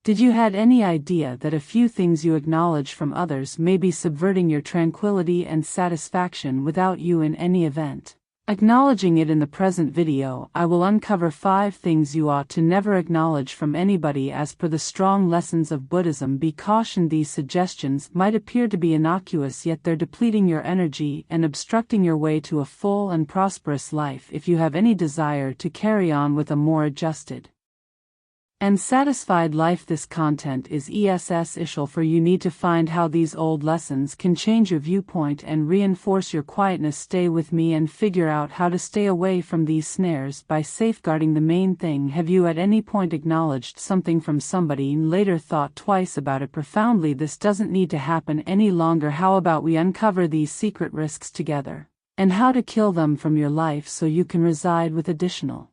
Did you had any idea that a few things you acknowledge from others may be subverting your tranquility and satisfaction without you in any event? Acknowledging it in the present video, I will uncover 5 things you ought to never acknowledge from anybody as per the strong lessons of Buddhism. Be cautioned, these suggestions might appear to be innocuous, yet they're depleting your energy and obstructing your way to a full and prosperous life if you have any desire to carry on with a more adjusted and satisfied life. This content is essential for you need to find how these old lessons can change your viewpoint and reinforce your quietness. Stay with me and figure out how to stay away from these snares by safeguarding the main thing. Have you at any point acknowledged something from somebody and later thought twice about it profoundly? This doesn't need to happen any longer. How about we uncover these secret risks together, and how to kill them from your life so you can reside with additional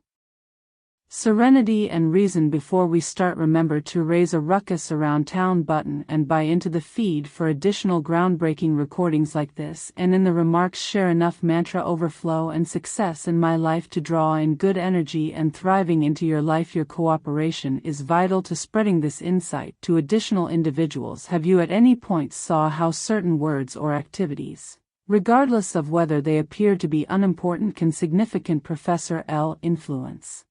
serenity and reason. Before we start, remember to raise a ruckus around town button and buy into the feed for additional groundbreaking recordings like this, and in the remarks share enough mantra overflow and success in my life to draw in good energy and thriving into your life. Your cooperation is vital to spreading this insight to additional individuals. Have you at any point saw how certain words or activities, regardless of whether they appear to be unimportant, can significant Professor L influence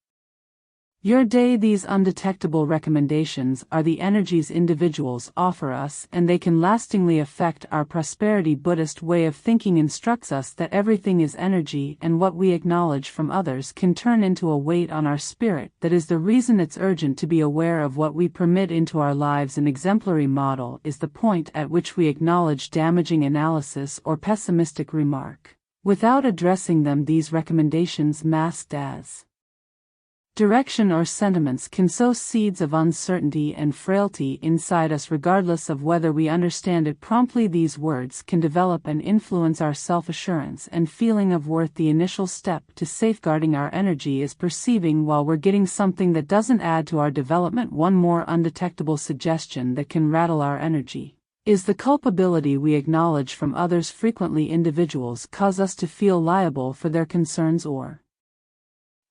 your day? These undetectable recommendations are the energies individuals offer us, and they can lastingly affect our prosperity. Buddhist way of thinking instructs us that everything is energy, and what we acknowledge from others can turn into a weight on our spirit. That is the reason it's urgent to be aware of what we permit into our lives. An exemplary model is the point at which we acknowledge damaging analysis or pessimistic remark without addressing them. These recommendations, masked as direction or sentiments, can sow seeds of uncertainty and frailty inside us regardless of whether we understand it promptly. These words can develop and influence our self-assurance and feeling of worth. The initial step to safeguarding our energy is perceiving while we're getting something that doesn't add to our development. One more undetectable suggestion that can rattle our energy is the culpability we acknowledge from others. Frequently individuals cause us to feel liable for their concerns or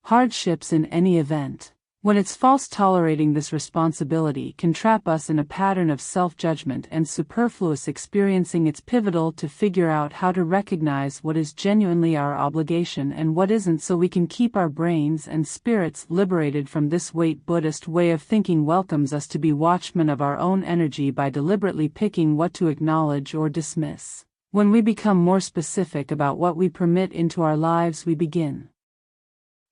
hardships in any event. When it's false, tolerating this responsibility can trap us in a pattern of self-judgment and superfluous experiencing. It's pivotal to figure out how to recognize what is genuinely our obligation and what isn't, so we can keep our brains and spirits liberated from this weight. Buddhist way of thinking welcomes us to be watchmen of our own energy by deliberately picking what to acknowledge or dismiss. When we become more specific about what we permit into our lives, we begin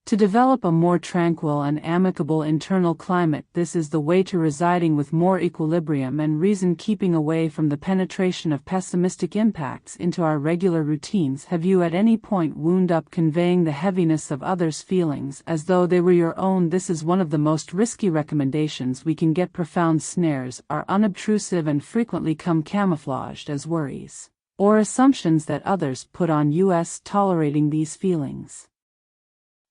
to develop a more tranquil and amicable internal climate. This is the way to residing with more equilibrium and reason, keeping away from the penetration of pessimistic impacts into our regular routines. Have you at any point wound up conveying the heaviness of others' feelings as though they were your own? This is one of the most risky recommendations we can get. Profound snares are unobtrusive and frequently come camouflaged as worries or assumptions that others put on us. Tolerating these feelings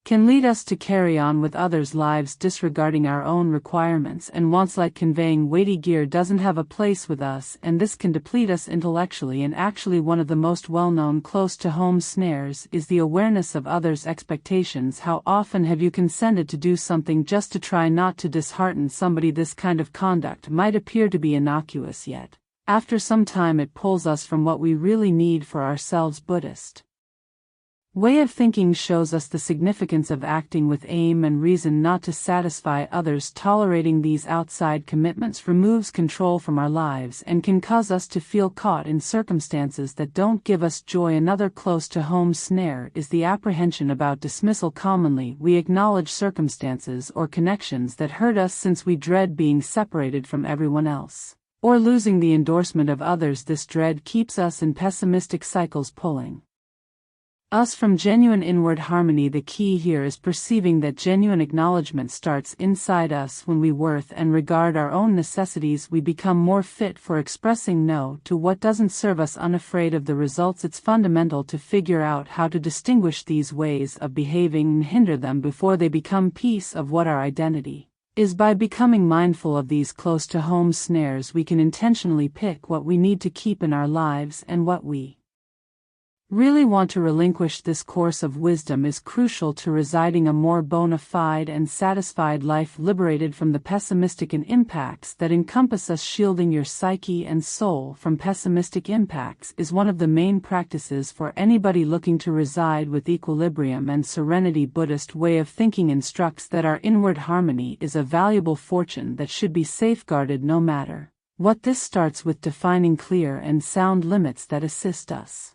can lead us to carry on with others' lives disregarding our own requirements and wants. Like conveying weighty gear doesn't have a place with us, and this can deplete us intellectually and actually. One of the most well-known close-to-home snares is the awareness of others' expectations. How often have you consented to do something just to try not to dishearten somebody? This kind of conduct might appear to be innocuous, yet after some time it pulls us from what we really need for ourselves. Buddhist way of thinking shows us the significance of acting with aim and reason, not to satisfy others. Tolerating these outside commitments removes control from our lives and can cause us to feel caught in circumstances that don't give us joy. Another close-to-home snare is the apprehension about dismissal. Commonly, we acknowledge circumstances or connections that hurt us since we dread being separated from everyone else or losing the endorsement of others. This dread keeps us in pessimistic cycles, pulling us from genuine inward harmony. The key here is perceiving that genuine acknowledgement starts inside us. When we worth and regard our own necessities, we become more fit for expressing no to what doesn't serve us, unafraid of the results. It's fundamental to figure out how to distinguish these ways of behaving and hinder them before they become piece of what our identity is. By becoming mindful of these close-to-home snares, we can intentionally pick what we need to keep in our lives and what we really want to relinquish this course of wisdom is crucial to residing a more bona fide and satisfied life liberated from the pessimistic impacts that encompass us. Shielding your psyche and soul from pessimistic impacts is one of the main practices for anybody looking to reside with equilibrium and serenity. Buddhist way of thinking instructs that our inward harmony is a valuable fortune that should be safeguarded no matter what. This starts with defining clear and sound limits that assist us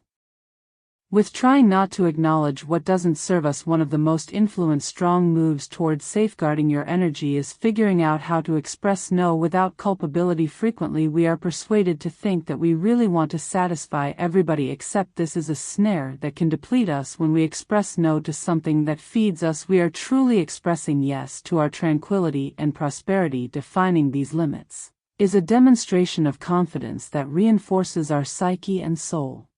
with trying not to acknowledge what doesn't serve us. One of the most strong moves towards safeguarding your energy is figuring out how to express no without culpability. Frequently we are persuaded to think that we really want to satisfy everybody, except this is a snare that can deplete us. When we express no to something that feeds us, we are truly expressing yes to our tranquility and prosperity. Defining these limits is a demonstration of confidence that reinforces our psyche and soul.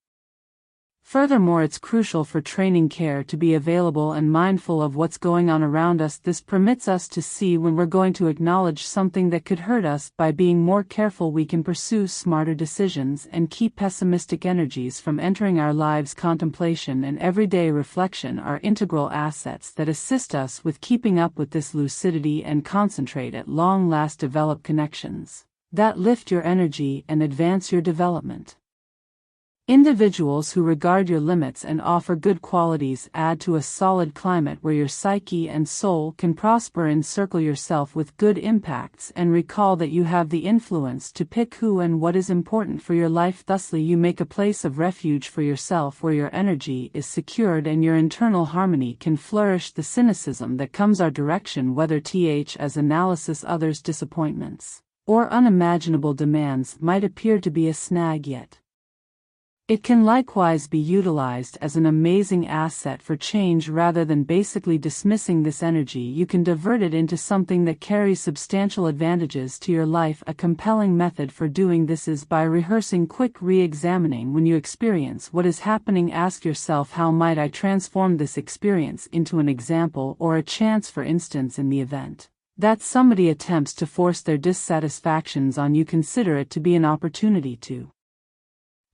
Furthermore, it's crucial for training care to be available and mindful of what's going on around us. This permits us to see when we're going to acknowledge something that could hurt us. By being more careful, we can pursue smarter decisions and keep pessimistic energies from entering our lives. Contemplation and everyday reflection are integral assets that assist us with keeping up with this lucidity and concentrate at long last. Develop connections that lift your energy and advance your development. Individuals who regard your limits and offer good qualities add to a solid climate where your psyche and soul can prosper. Encircle yourself with good impacts and recall that you have the influence to pick who and what is important for your life. Thusly, you make a place of refuge for yourself where your energy is secured and your internal harmony can flourish. The cynicism that comes our direction, whether as analysis, others' disappointments, or unimaginable demands, might appear to be a snag, yet it can likewise be utilized as an amazing asset for change. Rather than basically dismissing this energy, you can divert it into something that carries substantial advantages to your life. A compelling method for doing this is by rehearsing quick re-examining. When you experience what is happening, ask yourself, how might I transform this experience into an example or a chance? For instance, in the event that somebody attempts to force their dissatisfactions on you, consider it to be an opportunity to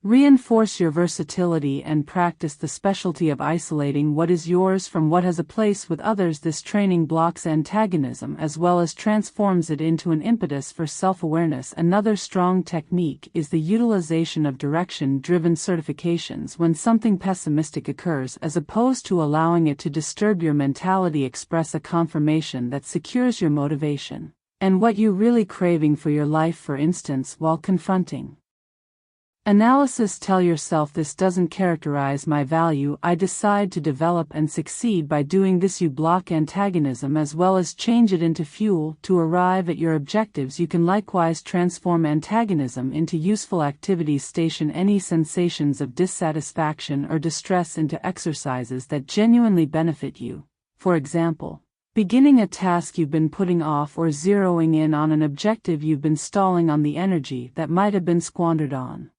reinforce your versatility and practice the specialty of isolating what is yours from what has a place with others. This training blocks antagonism as well as transforms it into an impetus for self-awareness. Another strong technique is the utilization of direction-driven certifications. When something pessimistic occurs, as opposed to allowing it to disturb your mentality, express a confirmation that secures your motivation and what you're really craving for your life. For instance, while confronting analysis, tell yourself, this doesn't characterize my value. I decide to develop and succeed by doing this. You block antagonism as well as change it into fuel to arrive at your objectives. You can likewise transform antagonism into useful activities. Station any sensations of dissatisfaction or distress into exercises that genuinely benefit you. For example, beginning a task you've been putting off or zeroing in on an objective you've been stalling on. The energy that might have been squandered on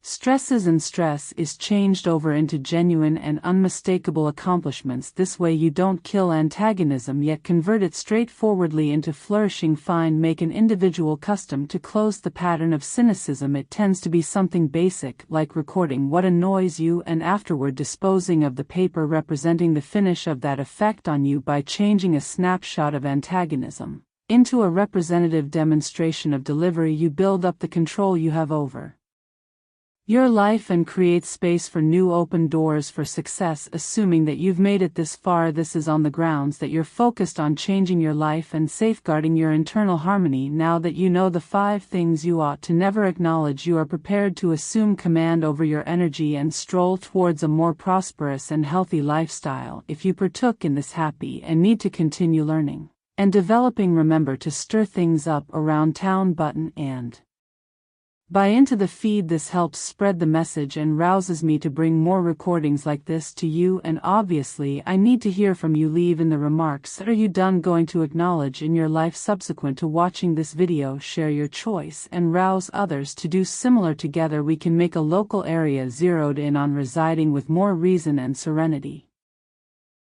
stresses and stress is changed over into genuine and unmistakable accomplishments. This way you don't kill antagonism, yet convert it straightforwardly into flourishing. Make an individual custom to close the pattern of cynicism. It tends to be something basic, like recording what annoys you and afterward disposing of the paper representing the finish of that effect on you. By changing a snapshot of antagonism into a representative demonstration of delivery, you build up the control you have over your life and create space for new open doors for success. Assuming that you've made it this far, this is on the grounds that you're focused on changing your life and safeguarding your internal harmony. Now that you know the 5 things you ought to never acknowledge, you are prepared to assume command over your energy and stroll towards a more prosperous and healthy lifestyle. If you partook in this happy and need to continue learning and developing, remember to stir things up around town button and buy into the feed. This helps spread the message and rouses me to bring more recordings like this to you. And obviously I need to hear from you. Leave in the remarks, are you done going to acknowledge in your life subsequent to watching this video? Share your choice and rouse others to do similar. Together we can make a local area zeroed in on residing with more reason and serenity.